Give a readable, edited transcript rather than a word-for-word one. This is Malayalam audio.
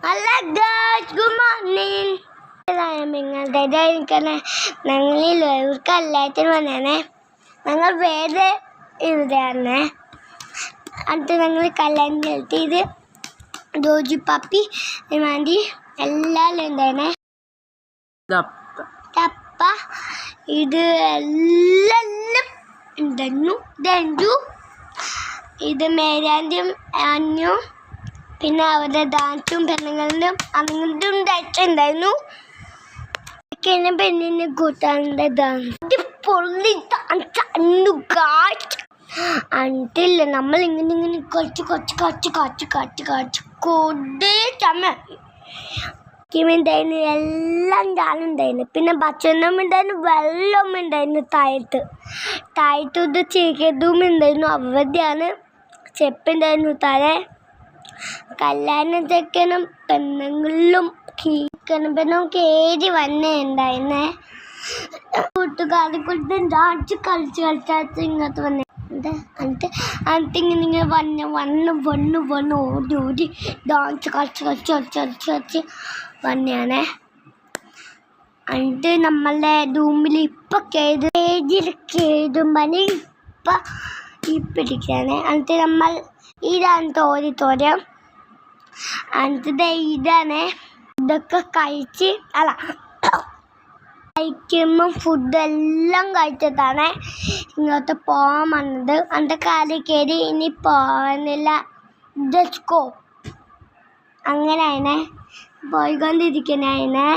Hello guys, good morning. ഞങ്ങളിൽ ഒരു കല്യാണത്തിന് വന്നേ. ഞങ്ങൾ വേറെ ഇവിടെയാണ്. അത് ഞങ്ങൾ കല്യാണം കഴിച്ച് ഇത് ജോജി പപ്പി വേണ്ടി എല്ലാവരും ഉണ്ടായിരുന്നേ. തപ്പ ഇത് എല്ലാം ഉണ്ടായിരുന്നു. രണ്ടു ഇത് മേരാൻ്റെയും അഞ്ഞു പിന്നെ അവരുടെ ഡാൻസും പെണ്ണുങ്ങളുടെയും അങ്ങനത്തെ ഉണ്ടായിട്ടുണ്ടായിരുന്നു. പെണ്ണിനെ കൂട്ടാൻ്റെ ഡാൻസ് പൊള്ളി ഡാൻസ് അന്നിട്ടില്ല. നമ്മൾ ഇങ്ങനെ കുറച്ച് കൊടേ സമയം ഉണ്ടായിരുന്നു. എല്ലാം ഞാനുണ്ടായിരുന്നു. പിന്നെ ഭക്ഷണം ഉണ്ടായിരുന്നു, വെള്ളം ഉണ്ടായിരുന്നു. താഴത്ത് ഇത് ചിക്കതും ഉണ്ടായിരുന്നു. അവധിയാണ് ചെപ്പുണ്ടായിരുന്നു. താഴെ കല്യാണം ചെക്കനും പെണ്ണുങ്ങളിലും പെണ്ണും കയറി വന്നേ ഉണ്ടായിരുന്നേ. കൂട്ടുകാരെ കൊണ്ട് ഡാൻസ് കളിച്ച് ഇങ്ങോട്ട് വന്നേ. എന്നിട്ട് ഇങ്ങനെ വന്ന് ഓടി ഡാൻസ് കളിച്ച് വന്നെയാണേ. എന്നിട്ട് നമ്മളുടെ റൂമിൽ ഇപ്പം കയറുമ്പനി ഇപ്പം ഇരിക്കുകയാണ്. എന്നിട്ട് നമ്മൾ ഇതാണ് തോരം. എന്നിട്ട് ഇതാണ് ഇതൊക്കെ കഴിക്കുമ്പം ഫുഡെല്ലാം കഴിച്ചിട്ടാണ് ഇങ്ങോട്ട് പോകാൻ വന്നത്. എൻ്റെ കാലിൽ കയറി ഇനി പോകുന്നില്ല, ജസ്കോ അങ്ങനെ പോയിക്കൊണ്ടിരിക്കുന്നതിനെ.